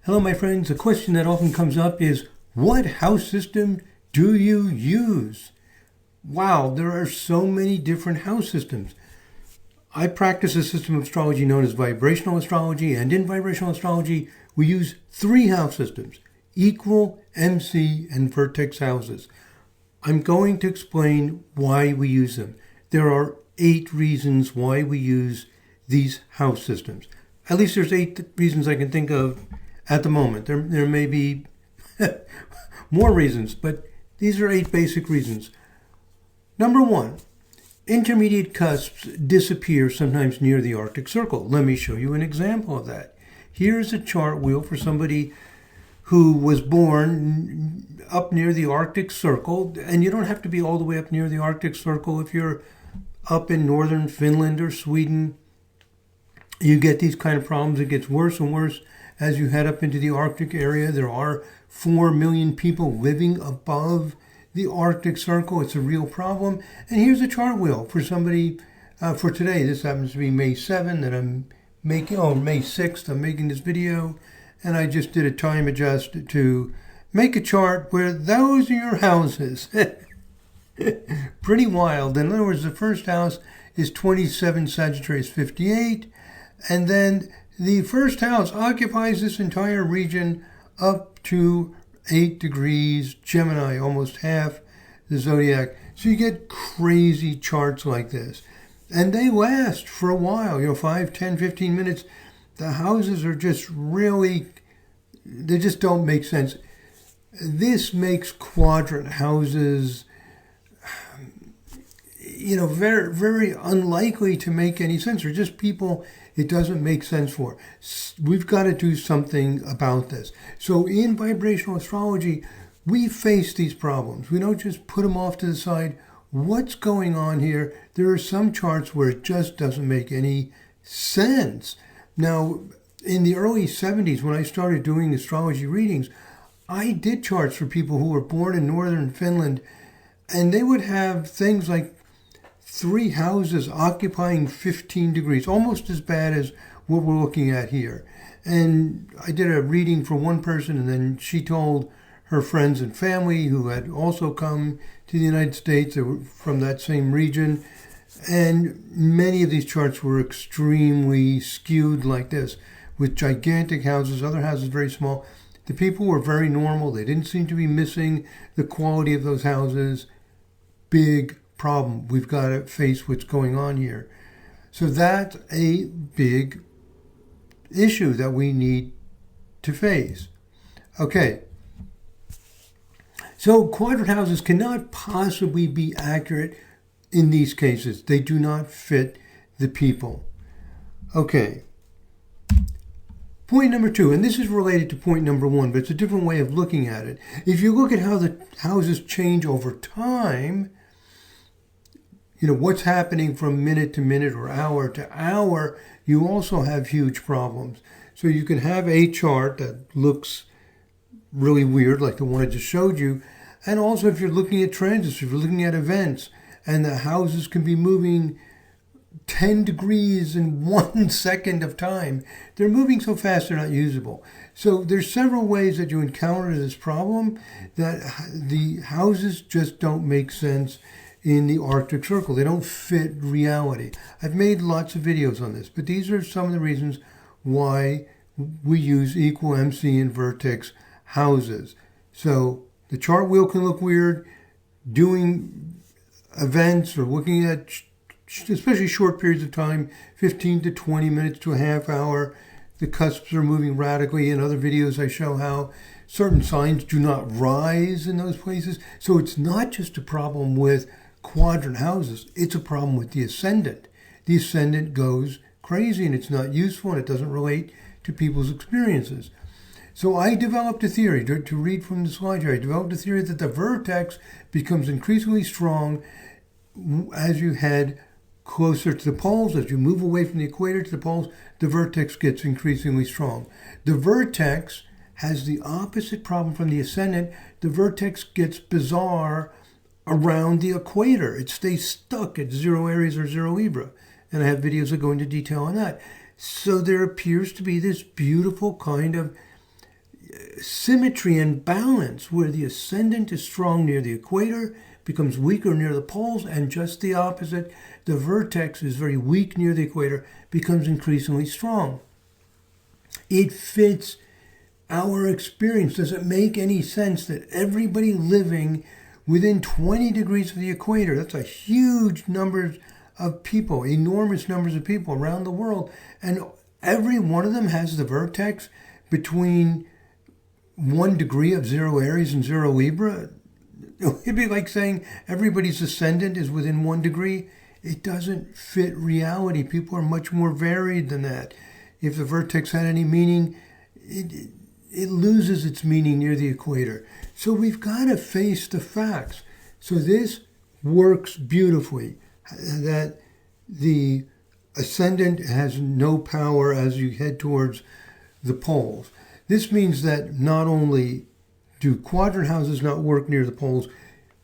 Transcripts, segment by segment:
Hello, my friends. A question that often comes up is, what house system do you use? Wow, there are so many different house systems. I practice a system of astrology known as Vibrational Astrology, and in Vibrational Astrology, we use 3 house systems: equal, MC, and vertex houses. I'm going to explain why we use them. There are 8 reasons why we use these house systems. At least there's 8 reasons I can think of at the moment. There may be more reasons, but these are 8 basic reasons. Number 1, intermediate cusps disappear sometimes near the Arctic Circle. Let me show you an example of that. Here's a chart wheel for somebody who was born up near the Arctic Circle, and you don't have to be all the way up near the Arctic Circle. If you're up in northern Finland or Sweden, you get these kind of problems. It gets worse and worse as you head up into the Arctic area. There are 4 million people living above the Arctic Circle. It's a real problem. And here's a chart wheel for somebody for today. This happens to be May 7th that I'm making, May 6th, I'm making this video. And I just did a time adjust to make a chart where those are your houses. Pretty wild. In other words, the first house is 27 Sagittarius 58. And then the first house occupies this entire region up to 8 degrees Gemini, almost half the zodiac. So you get crazy charts like this. And they last for a while, 5, 10, 15 minutes. The houses are just really, they just don't make sense. This makes quadrant houses, very, very unlikely to make any sense. They're just people it doesn't make sense for. We've got to do something about this. So in vibrational astrology, we face these problems. We don't just put them off to the side. What's going on here? There are some charts where it just doesn't make any sense. Now, in the early 70s, when I started doing astrology readings, I did charts for people who were born in northern Finland, and they would have things like 3 houses occupying 15 degrees, almost as bad as what we're looking at here. And I did a reading for one person, and then she told her friends and family who had also come to the United States, they were from that same region. And many of these charts were extremely skewed like this, with gigantic houses, other houses very small. The people were very normal. They didn't seem to be missing the quality of those houses. Big problem. We've got to face what's going on here. So that's a big issue that we need to face. Okay. So quadrant houses cannot possibly be accurate in these cases. They do not fit the people. Okay. Point number 2, and this is related to point number 1, but it's a different way of looking at it. If you look at how the houses change over time, what's happening from minute to minute or hour to hour, you also have huge problems. So you can have a chart that looks really weird, like the one I just showed you. And also if you're looking at transits, if you're looking at events, and the houses can be moving 10 degrees in 1 second of time, they're moving so fast they're not usable. So there's several ways that you encounter this problem, that the houses just don't make sense in the Arctic Circle. They don't fit reality. I've made lots of videos on this, but these are some of the reasons why we use equal, MC, and vertex houses. So the chart wheel can look weird. Doing events or looking at especially short periods of time, 15 to 20 minutes to a half hour, the cusps are moving radically. In other videos, I show how certain signs do not rise in those places. So it's not just a problem with quadrant houses, it's a problem with the ascendant. The ascendant goes crazy and it's not useful and it doesn't relate to people's experiences. So I developed a theory, to read from the slide here, I developed a theory that the vertex becomes increasingly strong as you head closer to the poles. As you move away from the equator to the poles, the vertex gets increasingly strong. The vertex has the opposite problem from the ascendant. The vertex gets bizarre around the equator. It stays stuck at 0 Aries or 0 Libra. And I have videos that go into detail on that. So there appears to be this beautiful kind of symmetry and balance, where the ascendant is strong near the equator, becomes weaker near the poles, and just the opposite, the vertex is very weak near the equator, becomes increasingly strong. It fits our experience. Does it make any sense that everybody living within 20 degrees of the equator, that's a huge number of people, enormous numbers of people around the world, and every one of them has the vertex between 1 degree of 0 Aries and 0 Libra? It'd be like saying everybody's ascendant is within 1 degree. It doesn't fit reality. People are much more varied than that. If the vertex had any meaning, it loses its meaning near the equator. So we've got to face the facts. So this works beautifully, that the ascendant has no power as you head towards the poles. This means that not only do quadrant houses not work near the poles,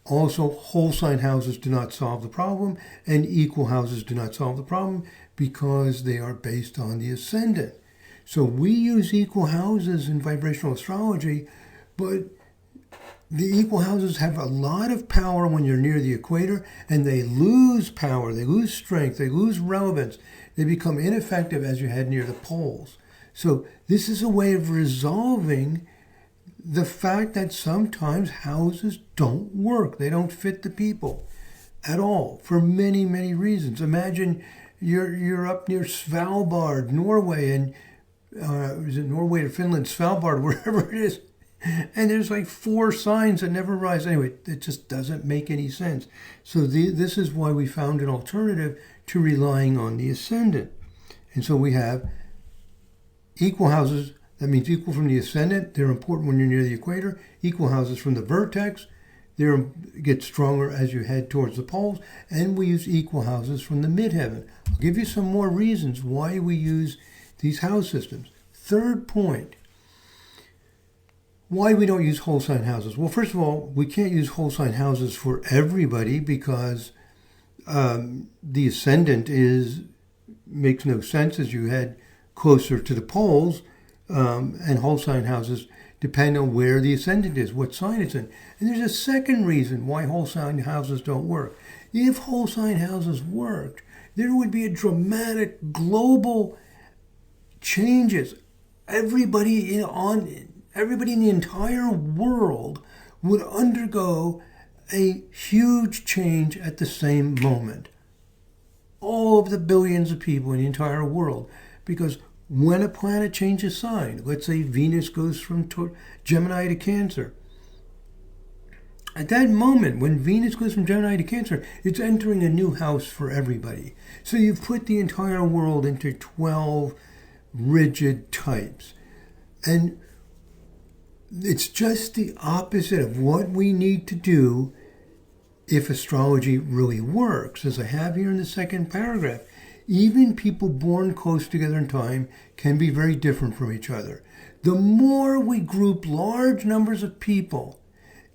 also whole sign houses do not solve the problem, and equal houses do not solve the problem because they are based on the ascendant. So we use equal houses in vibrational astrology, but the equal houses have a lot of power when you're near the equator, and they lose power, they lose strength, they lose relevance. They become ineffective as you head near the poles. So this is a way of resolving the fact that sometimes houses don't work. They don't fit the people at all for many, many reasons. Imagine you're up near Svalbard, Norway, and is it Norway or Finland, Svalbard, wherever it is, and there's like 4 signs that never rise. Anyway, it just doesn't make any sense. So this is why we found an alternative to relying on the ascendant. And so we have equal houses. That means equal from the ascendant. They're important when you're near the equator. Equal houses from the vertex. They get stronger as you head towards the poles. And we use equal houses from the midheaven. I'll give you some more reasons why we use these house systems. Third point, why we don't use whole sign houses. Well, first of all, we can't use whole sign houses for everybody because the ascendant makes no sense as you head closer to the poles. And whole sign houses depend on where the ascendant is, what sign it's in. And there's a second reason why whole sign houses don't work. If whole sign houses worked, there would be a dramatic global changes. Everybody in the entire world would undergo a huge change at the same moment. All of the billions of people in the entire world, because when a planet changes sign, let's say Venus goes from Gemini to Cancer, at that moment, when Venus goes from Gemini to Cancer, it's entering a new house for everybody. So you've put the entire world into 12 rigid types. And it's just the opposite of what we need to do if astrology really works. As I have here in the second paragraph, even people born close together in time can be very different from each other. The more we group large numbers of people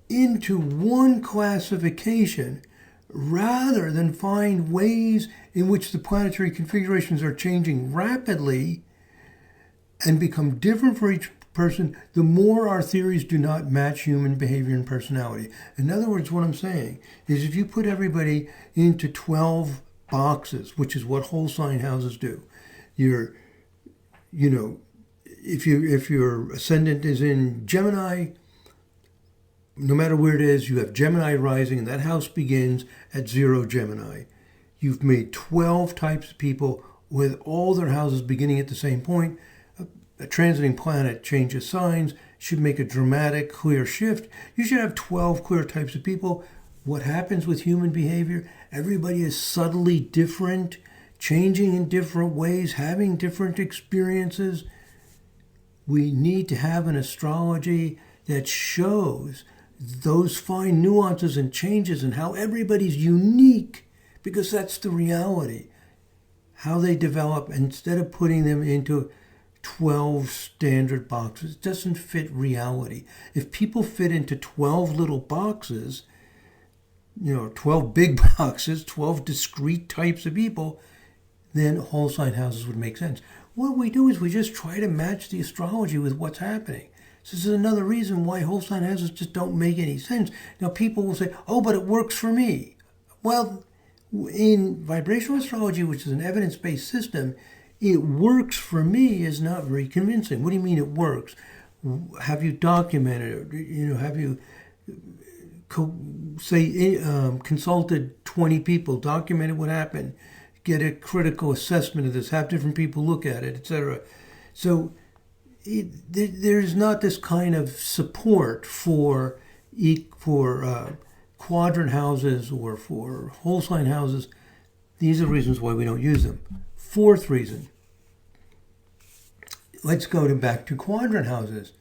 into one classification, rather than find ways in which the planetary configurations are changing rapidly and become different for each person, the more our theories do not match human behavior and personality. In other words, what I'm saying is if you put everybody into 12 boxes, which is what whole sign houses do. If your ascendant is in Gemini, no matter where it is, you have Gemini rising, and that house begins at 0 Gemini. You've made 12 types of people with all their houses beginning at the same point. A transiting planet changes signs, should make a dramatic, clear shift. You should have 12 clear types of people. What happens with human behavior? Everybody is subtly different, changing in different ways, having different experiences. We need to have an astrology that shows those fine nuances and changes and how everybody's unique, because that's the reality. How they develop, instead of putting them into 12 standard boxes, it doesn't fit reality. If people fit into 12 little boxes, 12 big boxes, 12 discrete types of people, then whole sign houses would make sense. What we do is we just try to match the astrology with what's happening. So this is another reason why whole sign houses just don't make any sense. Now people will say, oh, but it works for me. Well, in vibrational astrology, which is an evidence-based system, it works for me is not very convincing. What do you mean it works? Have you documented it? Have you consulted 20 people, documented what happened, get a critical assessment of this, have different people look at it, etc. So there's not this kind of support for quadrant houses or for whole sign houses. These are reasons why we don't use them. Fourth reason. Let's go back to quadrant houses,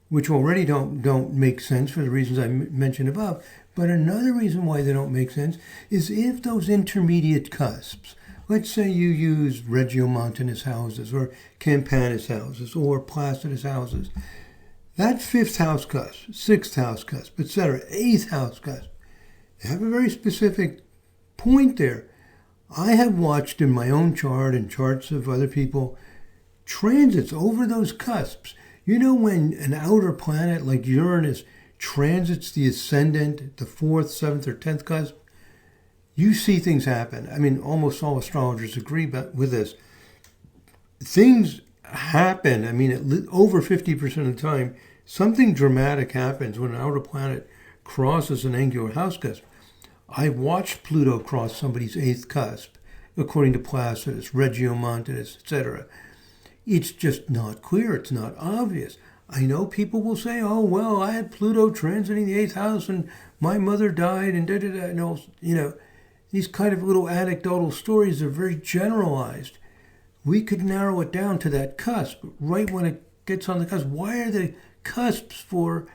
which already don't make sense for the reasons I mentioned above. But another reason why they don't make sense is if those intermediate cusps, let's say you use Regiomontanus houses or Campanus houses or Placidus houses, that fifth house cusp, sixth house cusp, etc., eighth house cusp, they have a very specific point there. I have watched in my own chart and charts of other people transits over those cusps. When an outer planet like Uranus transits the ascendant, the 4th, 7th, or 10th cusp, you see things happen. I mean, almost all astrologers agree with this. Things happen. I mean, over 50% of the time, something dramatic happens when an outer planet crosses an angular house cusp. I've watched Pluto cross somebody's 8th cusp, according to Placidus, Regiomontanus, etc. It's just not clear. It's not obvious. I know people will say, oh, well, I had Pluto transiting the 8th house and my mother died and da-da-da. And these kind of little anecdotal stories are very generalized. We could narrow it down to that cusp, right when it gets on the cusp. Why are the cusps for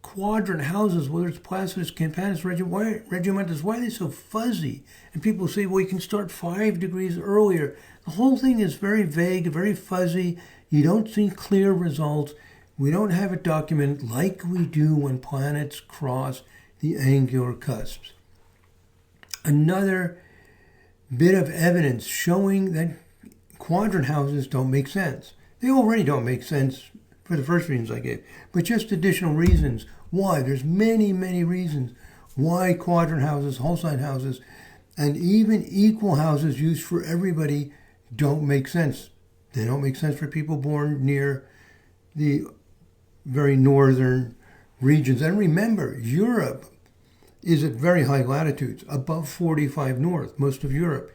quadrant houses, whether it's Placidus, Campanus, Regiomontanus, why are they so fuzzy? And people say, well, you can start 5 degrees earlier. The whole thing is very vague, very fuzzy. You don't see clear results. We don't have it documented like we do when planets cross the angular cusps. Another bit of evidence showing that quadrant houses don't make sense. They already don't make sense for the first reasons I gave, but just additional reasons why. There's many, many reasons why quadrant houses, whole sign houses, and even equal houses used for everybody don't make sense. They don't make sense for people born near the very northern regions. And remember, Europe is at very high latitudes, above 45 north, most of Europe.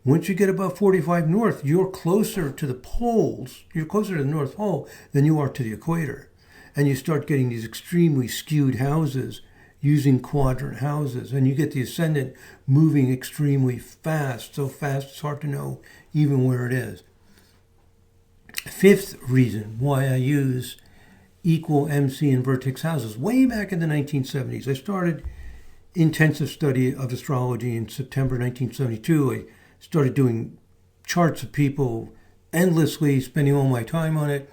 Once you get above 45 north, you're closer to the poles, you're closer to the North Pole than you are to the equator. And you start getting these extremely skewed houses using quadrant houses. And you get the ascendant moving extremely fast, so fast it's hard to know even where it is. Fifth reason why I use equal MC and vertex houses. Way back in the 1970s, I started intensive study of astrology in September 1972. I started doing charts of people endlessly, spending all my time on it.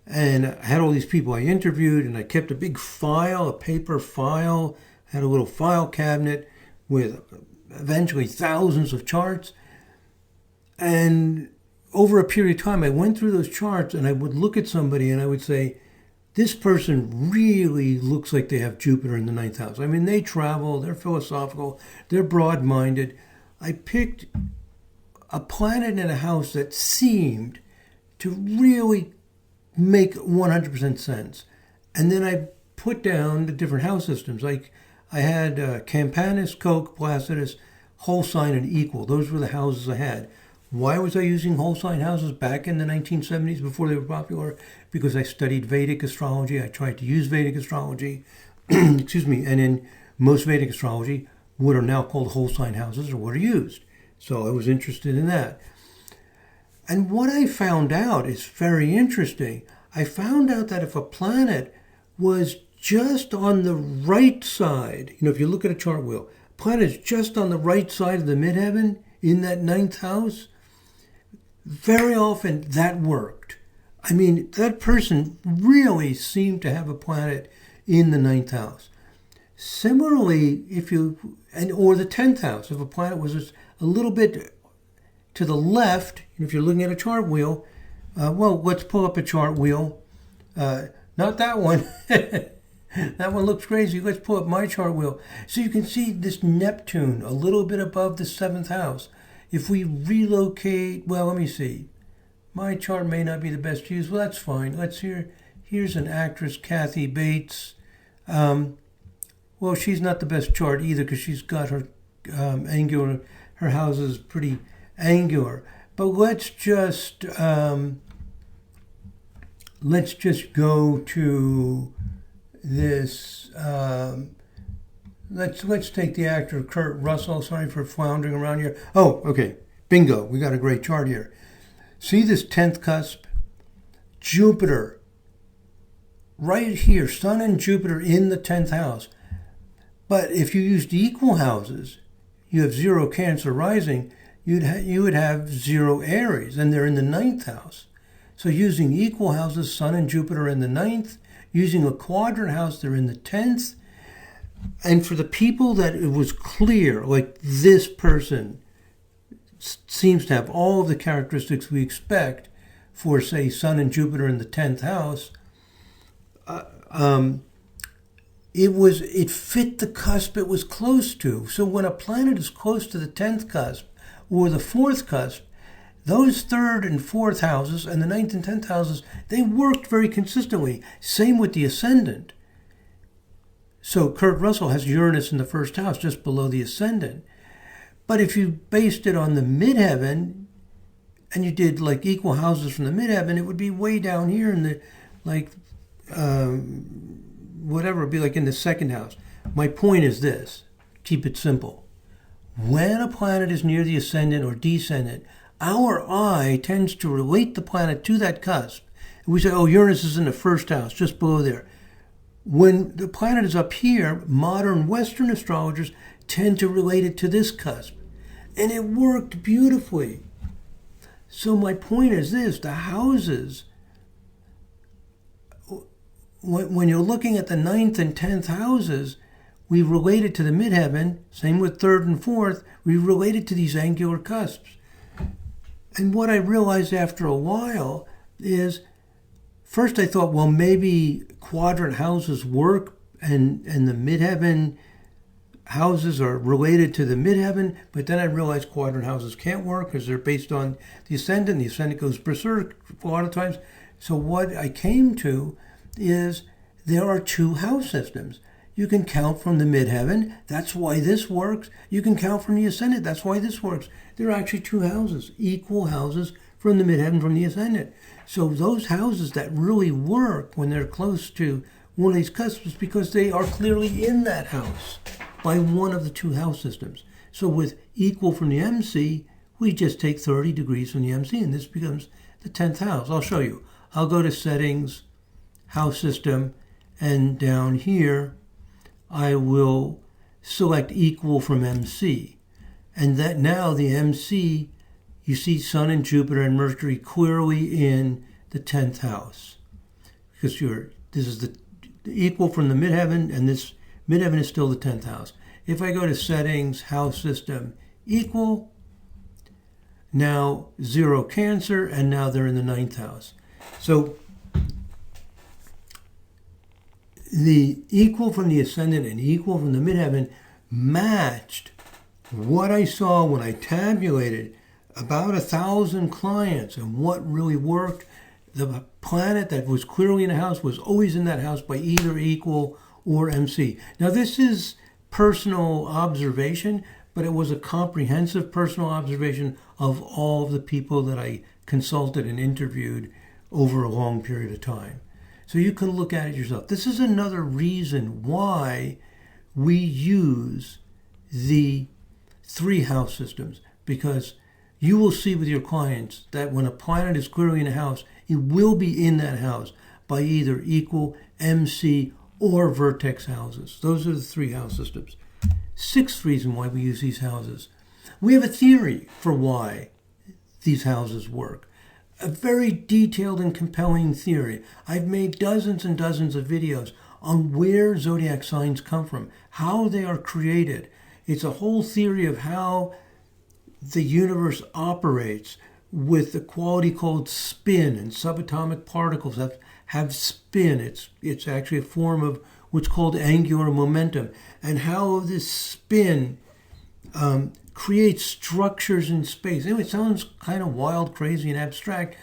And I had all these people I interviewed, and I kept a big file, a paper file, had a little file cabinet with eventually thousands of charts. And over a period of time, I went through those charts and I would look at somebody and I would say, this person really looks like they have Jupiter in the 9th house. I mean, they travel, they're philosophical, they're broad-minded. I picked a planet in a house that seemed to really make 100% sense. And then I put down the different house systems. Like I had Campanus, Coke, Placidus, whole sign, and equal. Those were the houses I had. Why was I using whole sign houses back in the 1970s before they were popular? Because I studied Vedic astrology. I tried to use Vedic astrology. Excuse me. And in most Vedic astrology, what are now called whole sign houses are what are used. So I was interested in that. And what I found out is very interesting. I found out that if a planet was just on the right side, if you look at a chart wheel, a planet is just on the right side of the midheaven in that 9th house, very often that worked. I mean, that person really seemed to have a planet in the 9th house. Similarly, or the 10th house, if a planet was just a little bit to the left, if you're looking at a chart wheel, let's pull up a chart wheel Not that one. That one looks crazy. Let's pull up my chart wheel. So you can see this Neptune a little bit above the 7th house. If we relocate, well, let me see. My chart may not be the best to use. Well, that's fine. Here's an actress, Kathy Bates. Well, she's not the best chart either because she's got her angular, her house is pretty angular. But let's just go to this. Let's take the actor Kurt Russell. Sorry for floundering around here. Oh, okay. Bingo. We got a great chart here. See this 10th cusp? Jupiter. Right here. Sun and Jupiter in the 10th house. But if you used equal houses, you have 0 Cancer rising, you would have 0 Aries, and they're in the 9th house. So using equal houses, Sun and Jupiter in the 9th, using a quadrant house, they're in the 10th. And for the people that it was clear, like this person seems to have all of the characteristics we expect for, say, Sun and Jupiter in the 10th house, it fit the cusp it was close to. So when a planet is close to the 10th cusp or the 4th cusp, those 3rd and 4th houses and the 9th and 10th houses, they worked very consistently. Same with the Ascendant. So Kurt Russell has Uranus in the 1st house, just below the Ascendant. But if you based it on the midheaven and you did like equal houses from the midheaven, it would be way down here in the, like, whatever, it'd be like in the 2nd house. My point is this, keep it simple. When a planet is near the Ascendant or Descendant, our eye tends to relate the planet to that cusp. We say, oh, Uranus is in the 1st house, just below there. When the planet is up here, modern Western astrologers tend to relate it to this cusp. And it worked beautifully. So my point is this, the houses, when you're looking at the 9th and 10th houses, we relate it to the midheaven, same with 3rd and 4th, we relate it to these angular cusps. And what I realized after a while is, first I thought, well, maybe quadrant houses work and the midheaven houses are related to the midheaven, but then I realized quadrant houses can't work because they're based on the Ascendant. The Ascendant goes berserk a lot of times. So what I came to is there are 2 house systems. You can count from the midheaven. That's why this works. You can count from the Ascendant. That's why this works. There are actually 2 houses, equal houses from the midheaven, from the Ascendant. So those houses that really work when they're close to one of these cusps is because they are clearly in that house by one of the 2 house systems. So with equal from the MC, we just take 30 degrees from the MC, and this becomes the 10th house. I'll show you. I'll go to Settings, House System, and down here, I will select equal from MC. And that now the MC, you see Sun and Jupiter and Mercury clearly in the 10th house. Because this is the equal from the midheaven, and this midheaven is still the 10th house. If I go to Settings, House System, equal, now 0 Cancer, and now they're in the 9th house. So the equal from the Ascendant and equal from the midheaven matched what I saw when I tabulated about 1,000 clients and what really worked. The planet that was clearly in a house was always in that house by either equal or MC. Now this is personal observation, but it was a comprehensive personal observation of all of the people that I consulted and interviewed over a long period of time. So you can look at it yourself. This is another reason why we use the 3 house systems, because you will see with your clients that when a planet is clearly in a house, it will be in that house by either equal, MC, or vertex houses. Those are the 3 house systems. 6th reason why we use these houses. We have a theory for why these houses work. A very detailed and compelling theory. I've made dozens and dozens of videos on where zodiac signs come from, how they are created. It's a whole theory of how the universe operates, with a quality called spin, and subatomic particles have spin. It's actually a form of what's called angular momentum, and how this spin creates structures in space. Anyway, it sounds kind of wild, crazy, and abstract,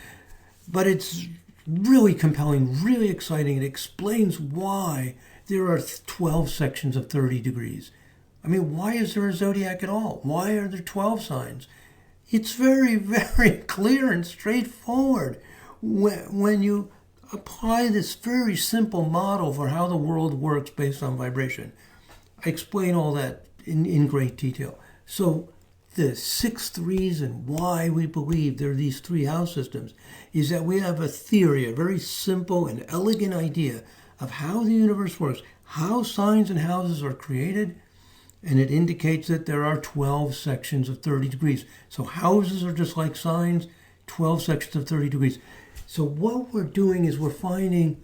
but it's really compelling, really exciting. It explains why there are 12 sections of 30 degrees. I mean, why is there a zodiac at all? Why are there 12 signs? It's very, very clear and straightforward when you apply this very simple model for how the world works based on vibration. I explain all that in great detail. So the sixth reason why we believe there are these three house systems is that we have a theory, a very simple and elegant idea of how the universe works, how signs and houses are created, and it indicates that there are 12 sections of 30 degrees. So houses are just like signs, 12 sections of 30 degrees. So what we're doing is we're finding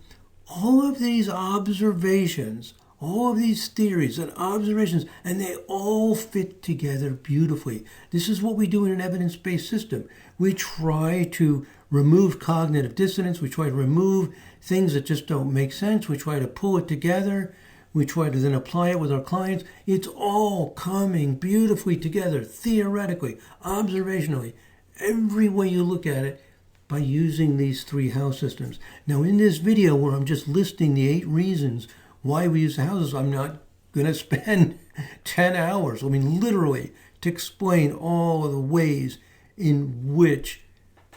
all of these observations, all of these theories and observations, and they all fit together beautifully. This is what we do in an evidence-based system. We try to remove cognitive dissonance. We try to remove things that just don't make sense. We try to pull it together. We try to then apply it with our clients. It's all coming beautifully together, theoretically, observationally, every way you look at it, by using these three house systems. Now, in this video where I'm just listing the 8 reasons why we use the houses, I'm not going to spend 10 hours, literally, to explain all of the ways in which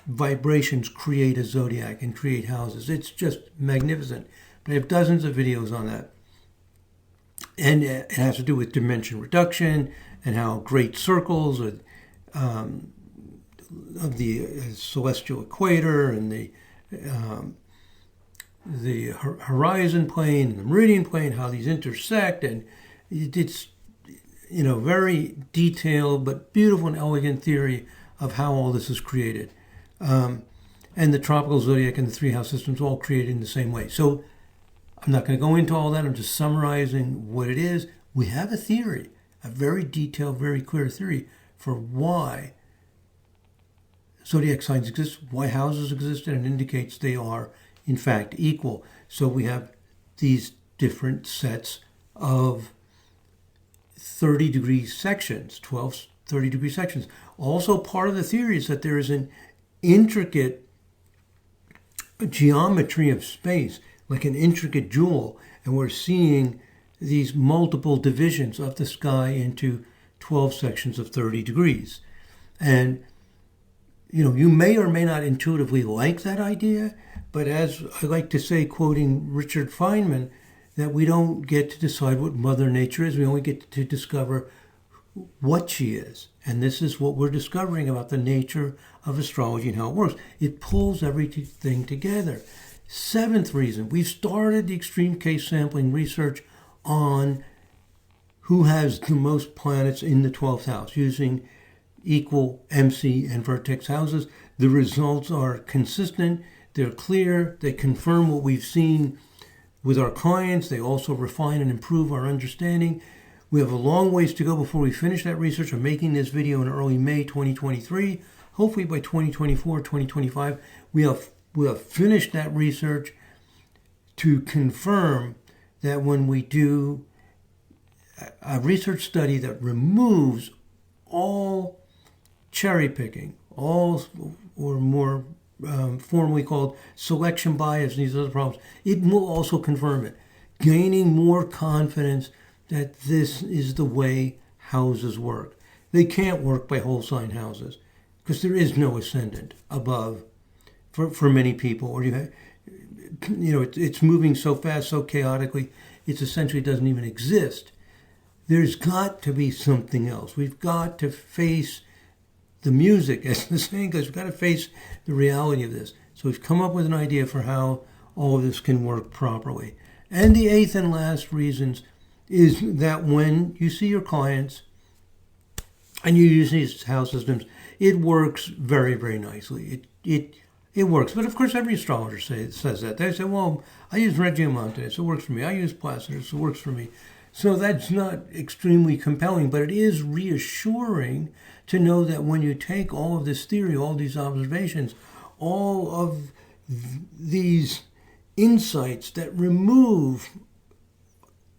vibrations create a zodiac and create houses. It's just magnificent. But I have dozens of videos on that. And it has to do with dimension reduction and how great circles of the celestial equator and the horizon plane and the meridian plane, how these intersect, and it's very detailed but beautiful and elegant theory of how all this is created. And the tropical zodiac and the three house systems all created in the same way. So I'm not going to go into all that. I'm just summarizing what it is. We have a theory, a very detailed, very clear theory for why zodiac signs exist, why houses exist, and it indicates they are, in fact, equal. So we have these different sets of 30-degree sections, 12 30-degree sections. Also, part of the theory is that there is an intricate geometry of space, like an intricate jewel, and we're seeing these multiple divisions of the sky into 12 sections of 30 degrees. And, you may or may not intuitively like that idea, but as I like to say, quoting Richard Feynman, that we don't get to decide what Mother Nature is, we only get to discover what she is. And this is what we're discovering about the nature of astrology and how it works. It pulls everything together. Seventh reason, we've started the extreme case sampling research on who has the most planets in the 12th house using equal MC and vertex houses. The results are consistent, they're clear, they confirm what we've seen with our clients. They also refine and improve our understanding. We have a long ways to go before we finish that research. I'm making this video in early May 2023. Hopefully by 2024, 2025, we'll have finished that research to confirm that when we do a research study that removes all cherry picking, all or more formally called selection bias and these other problems, it will also confirm it, gaining more confidence that this is the way houses work. They can't work by whole sign houses because there is no ascendant above for many people, or it's moving so fast, so chaotically, it essentially doesn't even exist. There's got to be something else. We've got to face the music, as the saying goes. We've got to face the reality of this. So we've come up with an idea for how all of this can work properly. And the eighth and last reasons is that when you see your clients and you use these house systems, it works very, very nicely. It works. But of course, every astrologer says that. They say, well, I use Regiomontanus, it works for me. I use Placidus, it works for me. So that's not extremely compelling, but it is reassuring to know that when you take all of this theory, all these observations, all of these insights that remove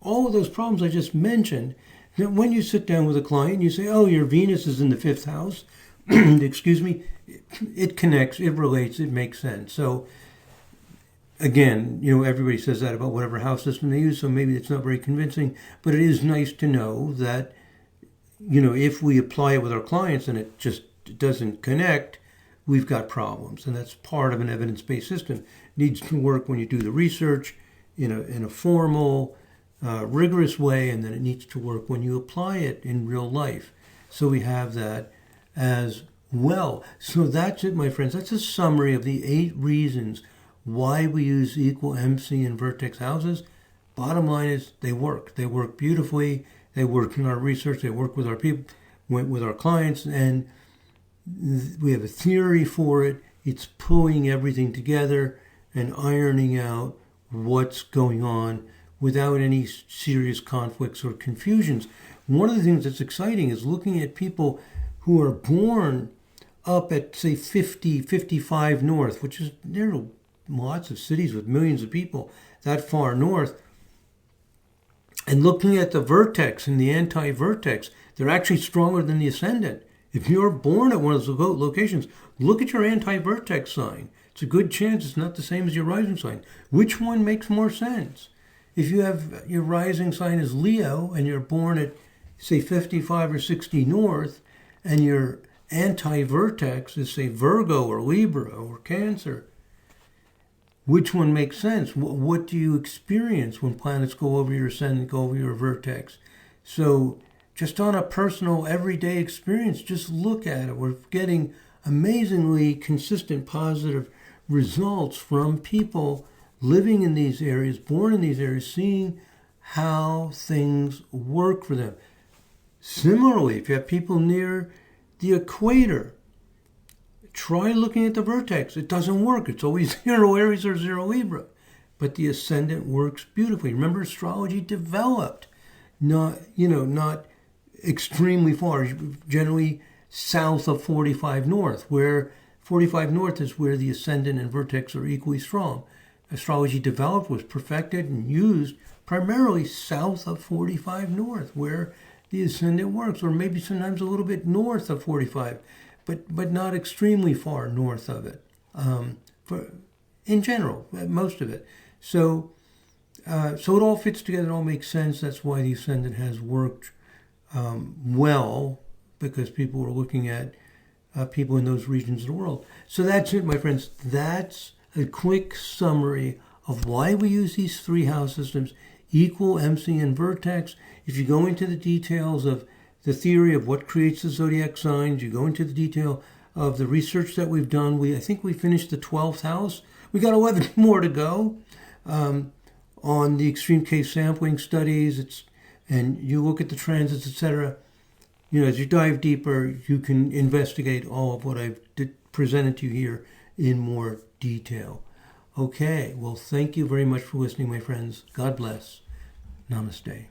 all of those problems I just mentioned, that when you sit down with a client and you say, oh, your Venus is in the 5th house, excuse me, it connects, it relates, it makes sense. So again, everybody says that about whatever house system they use, so maybe it's not very convincing, but it is nice to know that, if we apply it with our clients and it just doesn't connect, we've got problems. And that's part of an evidence-based system. It needs to work when you do the research in a formal, rigorous way, and then it needs to work when you apply it in real life. So we have that as well. So that's it, my friends. That's a summary of the 8 reasons why we use equal, MC, and vertex houses. Bottom line is they work. They work beautifully. They work in our research. They work with our people, with our clients, and we have a theory for it. It's pulling everything together and ironing out what's going on without any serious conflicts or confusions. One of the things that's exciting is looking at people who are born up at, say, 50, 55 north, which is, there are lots of cities with millions of people that far north, and looking at the vertex and the anti-vertex, they're actually stronger than the ascendant. If you're born at one of those locations, look at your anti-vertex sign. It's a good chance it's not the same as your rising sign. Which one makes more sense? If you have your rising sign is Leo and you're born at, say, 55 or 60 north, and your anti-vertex is, say, Virgo or Libra or Cancer, which one makes sense? What do you experience when planets go over your ascendant, go over your vertex? So just on a personal, everyday experience, just look at it. We're getting amazingly consistent, positive results from people living in these areas, born in these areas, seeing how things work for them. Similarly, if you have people near the equator, try looking at the vertex. It doesn't work. It's always 0 Aries or 0 Libra. But the ascendant works beautifully. Remember, astrology developed not extremely far, generally south of 45 north, where 45 north is where the ascendant and vertex are equally strong. Astrology developed, was perfected, and used primarily south of 45 north, where the ascendant works, or maybe sometimes a little bit north of 45. But not extremely far north of it, in general, most of it. So it all fits together, it all makes sense. That's why the ascendant has worked well, because people were looking at people in those regions of the world. So that's it, my friends. That's a quick summary of why we use these 3 house systems, equal, MC, and vertex. If you go into the details of the theory of what creates the zodiac signs, you go into the detail of the research that we've done. I think we finished the 12th house. We got 11 more to go on the extreme case sampling studies. And you look at the transits, etc. As you dive deeper, you can investigate all of what I've presented to you here in more detail. Okay, well, thank you very much for listening, my friends. God bless. Namaste.